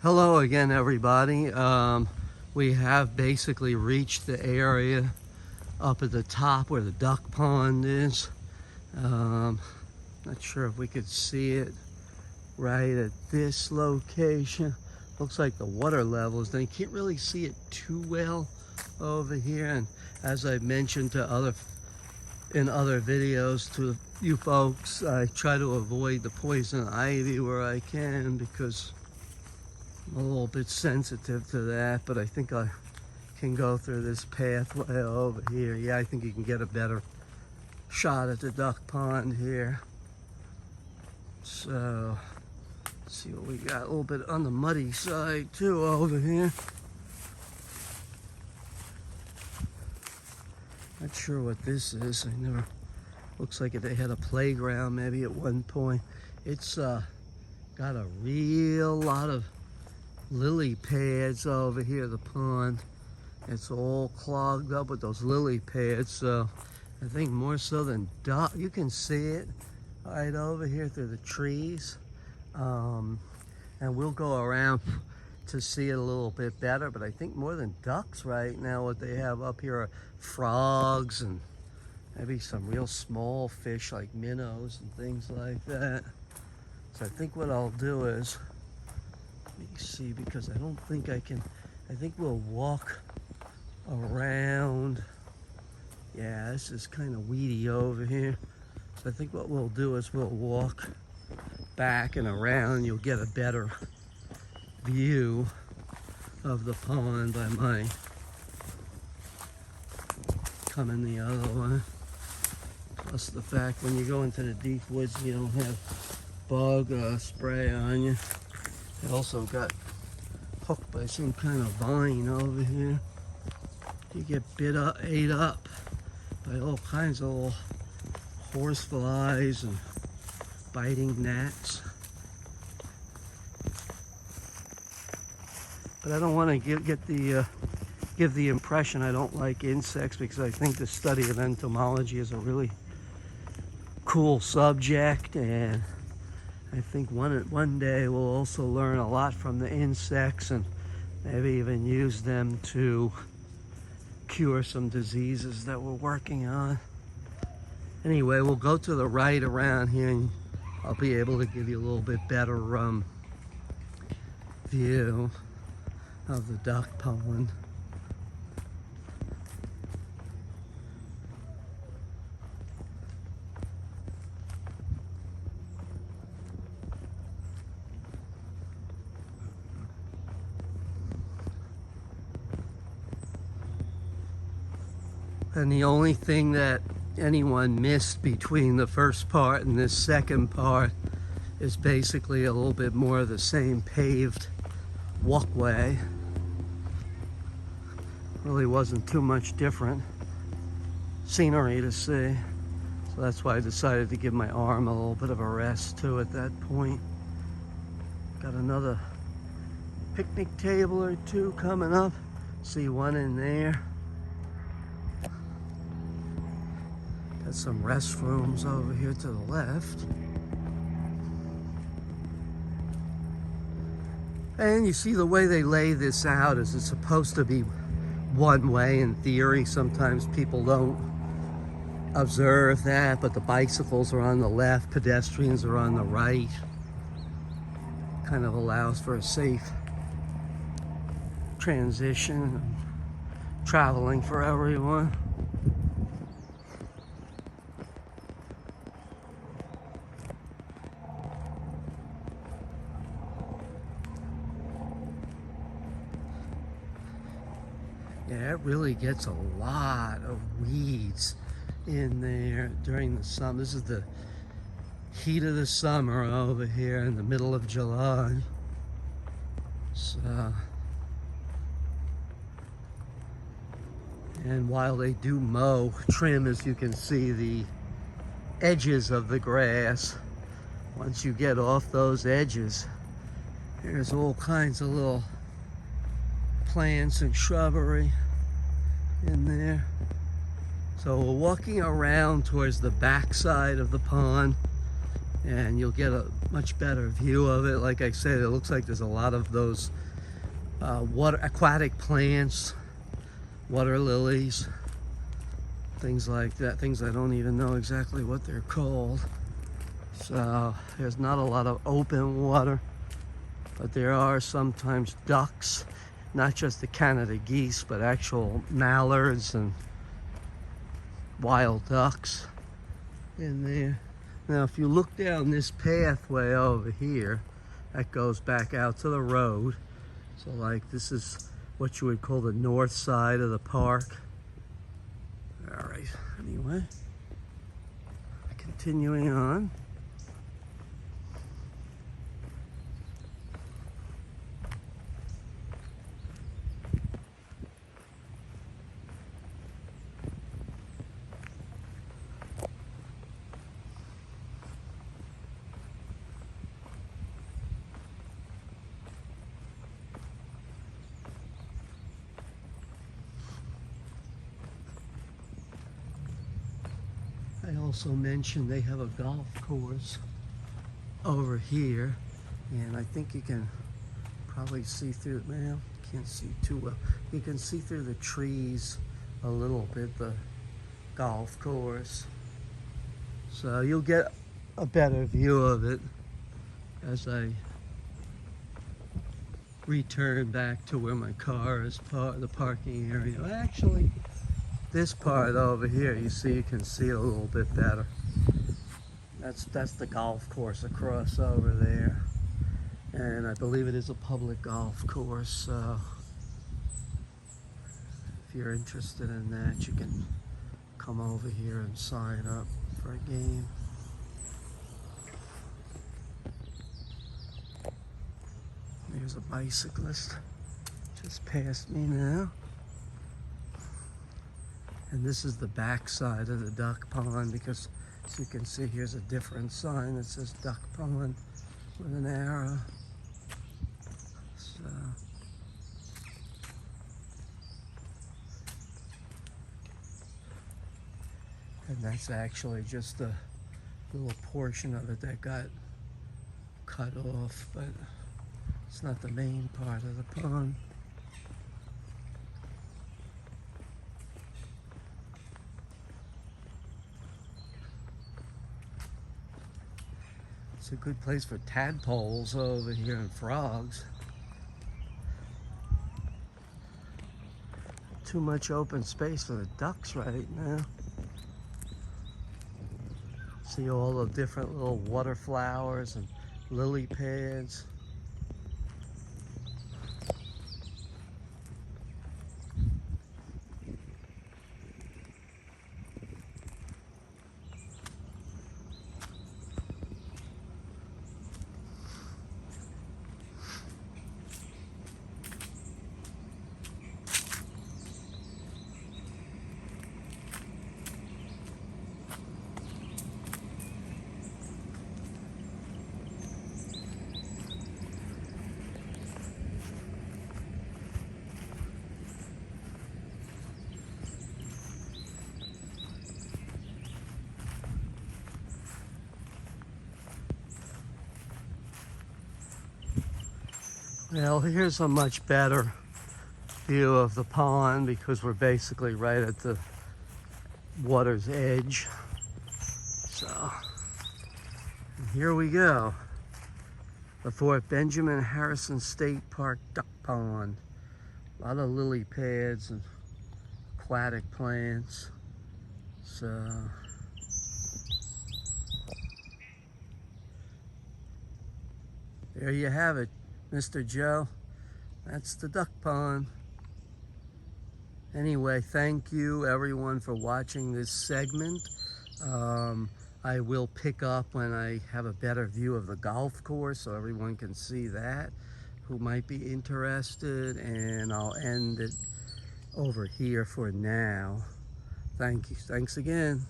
Hello again, everybody. We have basically reached the area up at the top where the duck pond is. Not sure if we could see it right at this location. Looks like the water levels, then you can't really see it too well over here. And as I mentioned in other videos to you folks, I try to avoid the poison ivy where I can because I'm a little bit sensitive to that, but I think I can go through this pathway over here. Yeah, I think you can get a better shot at the duck pond here. So, let's see what we got. A little bit on the muddy side too over here. Not sure what this is. Looks like they had a playground maybe at one point. It's got a real lot of lily pads over here, the pond. It's all clogged up with those lily pads, so I think more so than duck. You can see it right over here through the trees. And we'll go around to see it a little bit better, but I think more than ducks right now, what they have up here are frogs and maybe some real small fish like minnows and things like that. So I think what I'll do is, let me see, because I don't think I think we'll walk around. Yeah, this is kind of weedy over here. So I think what we'll do is we'll walk back and around. You'll get a better view of the pond by my coming the other way. Plus the fact when you go into the deep woods, you don't have bug spray on you. They also got hooked by some kind of vine over here. You get ate up by all kinds of little horse flies and biting gnats. But I don't want to give the impression I don't like insects, because I think the study of entomology is a really cool subject, and I think one day we'll also learn a lot from the insects and maybe even use them to cure some diseases that we're working on. Anyway, we'll go to the right around here and I'll be able to give you a little bit better view of the duck pond. And the only thing that anyone missed between the first part and this second part is basically a little bit more of the same paved walkway. Really wasn't too much different scenery to see. So that's why I decided to give my arm a little bit of a rest too at that point. Got another picnic table or two coming up. See one in there. Got some restrooms over here to the left. And you see the way they lay this out is it's supposed to be one way in theory. Sometimes people don't observe that, but the bicycles are on the left, pedestrians are on the right. Kind of allows for a safe transition, traveling for everyone. Yeah, it really gets a lot of weeds in there during the summer. This is the heat of the summer over here in the middle of July. So, and while they do trim, as you can see, the edges of the grass, once you get off those edges, there's all kinds of little plants and shrubbery in there. So we're walking around towards the back side of the pond, and you'll get a much better view of it. Like I said, it looks like there's a lot of those water aquatic plants, water lilies, things like that, things I don't even know exactly what they're called. So there's not a lot of open water, but there are sometimes ducks, not just the Canada geese, but actual mallards and wild ducks in there. Now if you look down this pathway over here, that goes back out to the road. So like this is what you would call the north side of the park. All right, anyway, continuing on. I also mentioned they have a golf course over here, and I think you can probably see through, well, can't see too well. You can see through the trees a little bit, the golf course. So you'll get a better view of it as I return back to where my car is parked, the parking area. Actually, this part over here, you see, you can see it a little bit better. That's the golf course across over there, and I believe it is a public golf course. So if you're interested in that, you can come over here and sign up for a game. There's a bicyclist just past me now. And this is the back side of the duck pond, because as you can see, here's a different sign that says duck pond with an arrow. So and that's actually just a little portion of it that got cut off, but it's not the main part of the pond. It's a good place for tadpoles over here and frogs. Too much open space for the ducks right now. See all the different little water flowers and lily pads. Well, here's a much better view of the pond, because we're basically right at the water's edge. So here we go. The Fort Benjamin Harrison State Park Duck Pond. A lot of lily pads and aquatic plants. So there you have it, Mr. Joe. That's the duck pond. Anyway, thank you everyone for watching this segment. I will pick up when I have a better view of the golf course so everyone can see that who might be interested, and I'll end it over here for now. Thank you. Thanks again.